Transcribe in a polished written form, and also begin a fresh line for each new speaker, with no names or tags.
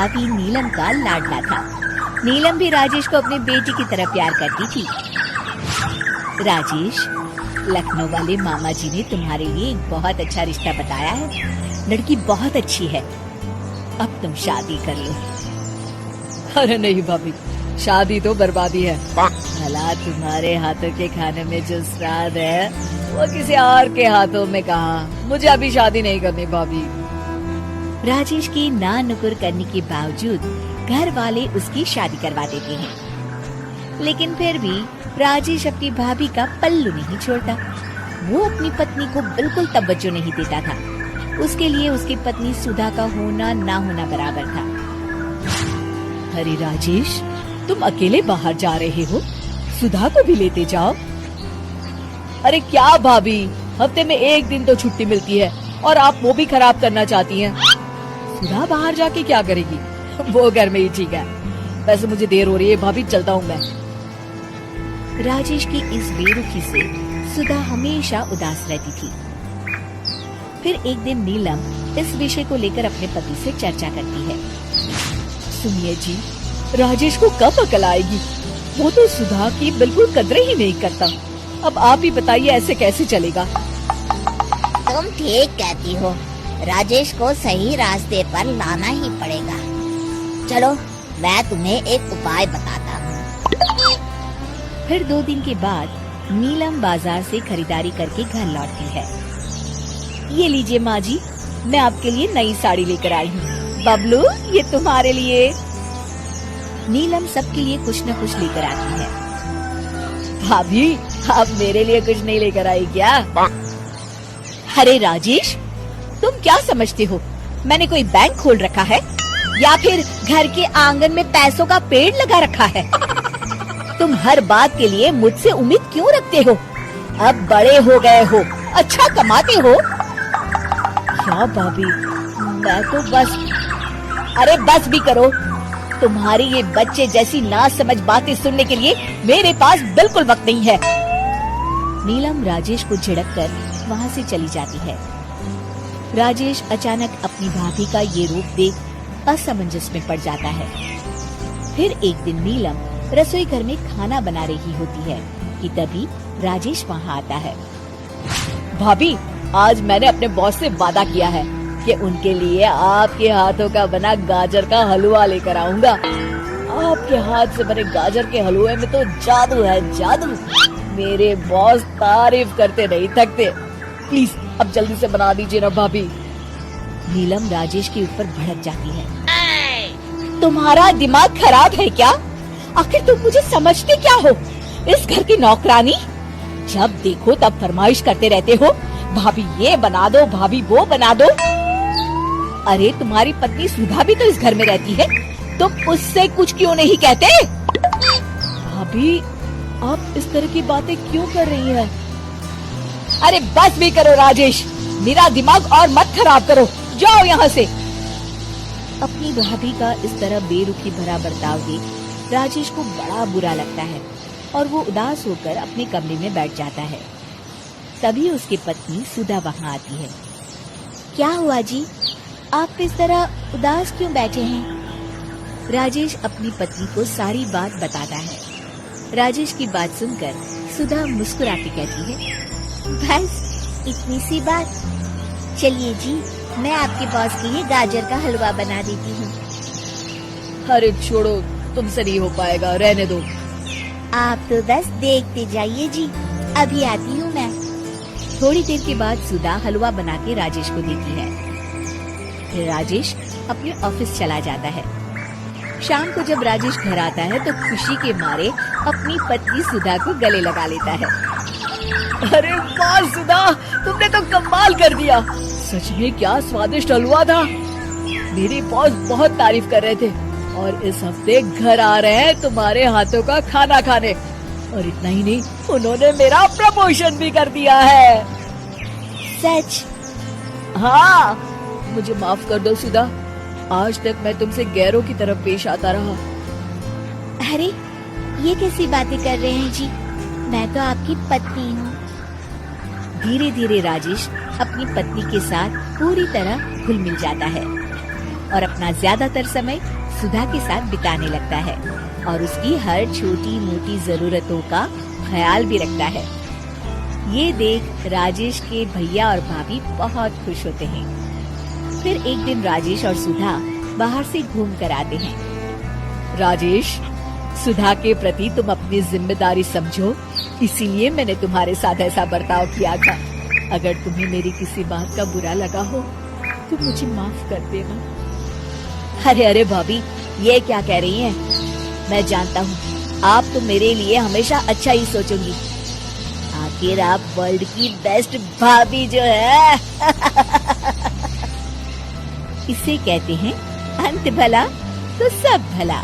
भाभी नीलम का लाडला था। नीलम भी राजेश को अपनी बेटी की तरह प्यार करती थी। राजेश, लखनऊ वाले मामा जी ने तुम्हारे लिए एक बहुत अच्छा रिश्ता बताया है। लड़की बहुत अच्छी है, अब तुम शादी कर लो।
अरे नहीं भाभी, शादी तो बर्बादी है।
भला तुम्हारे हाथों के खाने में जो स्वाद है
वो किसी और के हाथों में कहाँ। मुझे अभी शादी नहीं करनी भाभी।
राजेश की ना नुकुर करने के बावजूद घर वाले उसकी शादी करवा देते हैं, लेकिन फिर भी राजेश अपनी भाभी का पल्लू नहीं छोड़ता। वो अपनी पत्नी को बिल्कुल तवज्जो नहीं देता था। उसके लिए उसकी पत्नी सुधा का होना ना होना बराबर था।
अरे राजेश, तुम अकेले बाहर जा रहे हो, सुधा को भी लेते जाओ। अरे क्या भाभी, हफ्ते में एक दिन तो छुट्टी मिलती है और आप वो भी खराब करना चाहती हैं। सुधा बाहर जाके क्या करेगी, वो घर में ही ठीक है। वैसे मुझे देर हो रही है भाभी, चलता हूँ मैं।
राजेश की इस बेरुखी से सुधा हमेशा उदास रहती थी। फिर एक दिन नीलम इस विषय को लेकर अपने पति से चर्चा करती है।
सुनिए जी, राजेश को कब अकल आएगी? वो तो सुधा की बिल्कुल कदर ही नहीं करता। अब आप ही बताइए, ऐसे कैसे चलेगा?
तुम ठीक कहती हो, राजेश को सही रास्ते पर लाना ही पड़ेगा। चलो मैं तुम्हें एक उपाय बताता हूँ।
फिर 2 दिन के बाद नीलम बाजार से खरीदारी करके घर लौटती है।
ये लीजिए माँ जी, मैं आपके लिए नई साड़ी लेकर आई हूँ। बबलू, ये तुम्हारे लिए।
नीलम सबके लिए कुछ न कुछ लेकर आती है।
भाभी, आप मेरे लिए कुछ नहीं लेकर आई क्या?
अरे राजेश, तुम क्या समझते हो, मैंने कोई बैंक खोल रखा है या फिर घर के आंगन में पैसों का पेड़ लगा रखा है? तुम हर बात के लिए मुझसे उम्मीद क्यों रखते हो? अब बड़े हो गए हो, अच्छा कमाते हो।
क्या भाभी, मैं तो बस।
अरे बस भी करो, तुम्हारी ये बच्चे जैसी नासमझ बातें सुनने के लिए मेरे पास बिल्कुल वक्त नहीं है। नीलम राजेश को झिड़क कर वहाँ से चली जाती है। राजेश अचानक अपनी भाभी का ये रूप देख असमंजस में पड़ जाता है। फिर एक दिन नीलम रसोई घर में खाना बना रही होती है कि तभी राजेश वहाँ आता है।
भाभी, आज मैंने अपने बॉस से वादा किया है कि उनके लिए आपके हाथों का बना गाजर का हलवा लेकर आऊंगा। आपके हाथ से बने गाजर के हलवे में तो जादू है, जादू। मेरे बॉस तारीफ करते नहीं थकते। प्लीज अब जल्दी से बना दीजिए ना भाभी।
नीलम राजेश के ऊपर भड़क जाती है। तुम्हारा दिमाग खराब है क्या? आखिर तुम मुझे समझते क्या हो? इस घर की नौकरानी? जब देखो तब फरमाइश करते रहते हो, भाभी ये बना दो, भाभी वो बना दो। अरे तुम्हारी पत्नी सुधा भी तो इस घर में रहती है, तुम उससे कुछ क्यों नहीं कहते?
भाभी, आप इस तरह की बातें क्यों कर रही हैं?
अरे बस भी करो राजेश, मेरा दिमाग और मत खराब करो, जाओ यहाँ से। अपनी भाभी का इस तरह बेरुखी भरा बर्ताव देख राजेश को बड़ा बुरा लगता है और वो उदास होकर अपने कमरे में बैठ जाता है। तभी उसकी पत्नी सुधा वहाँ आती है। क्या हुआ जी, आप इस तरह उदास क्यों बैठे हैं? राजेश अपनी पत्नी को सारी बात बताता है। राजेश की बात सुनकर सुधा मुस्कुरा के कहती है, बस इतनी सी बात। चलिए जी, मैं आपके बॉस के लिए गाजर का हलवा बना देती हूँ।
अरे छोड़ो, तुमसे नहीं हो पाएगा, रहने दो।
आप तो बस देखते जाइए जी, अभी आती हूँ मैं।
थोड़ी देर के बाद सुधा हलवा बना के राजेश को देती है। फिर राजेश अपने ऑफिस चला जाता है। शाम को जब राजेश घर आता है तो खुशी के मारे अपनी पत्नी सुधा को गले लगा लेता है।
अरे वाह सुधा, तुमने तो कमाल कर दिया। सच में क्या स्वादिष्ट हलवा था। मेरे बॉस बहुत तारीफ कर रहे थे और इस हफ्ते घर आ रहे हैं तुम्हारे हाथों का खाना खाने। और इतना ही नहीं, उन्होंने मेरा प्रमोशन भी कर दिया है।
सच?
हाँ, मुझे माफ कर दो सुधा, आज तक मैं तुमसे गैरों की तरफ पेश आता रहा।
अरे ये कैसी बातें कर रहे हैं जी, मैं तो आपकी पत्नी हूँ।
धीरे धीरे राजेश अपनी पत्नी के साथ पूरी तरह घुल मिल जाता है और अपना ज्यादातर समय सुधा के साथ बिताने लगता है और उसकी हर छोटी मोटी जरूरतों का ख्याल भी रखता है। ये देख राजेश के भैया और भाभी बहुत खुश होते हैं। फिर एक दिन राजेश और सुधा बाहर से घूम कर आते हैं।
राजेश, सुधा के प्रति तुम अपनी जिम्मेदारी समझो, इसीलिए मैंने तुम्हारे साथ ऐसा बर्ताव किया था। अगर तुम्हें मेरी किसी बात का बुरा लगा हो तो मुझे माफ कर देना।
अरे अरे भाभी, ये क्या कह रही हैं? मैं जानता हूँ आप तो मेरे लिए हमेशा अच्छा ही सोचोगी। आखिर आप वर्ल्ड की बेस्ट भाभी जो है। इसे कहते हैं अंत भला तो सब भला।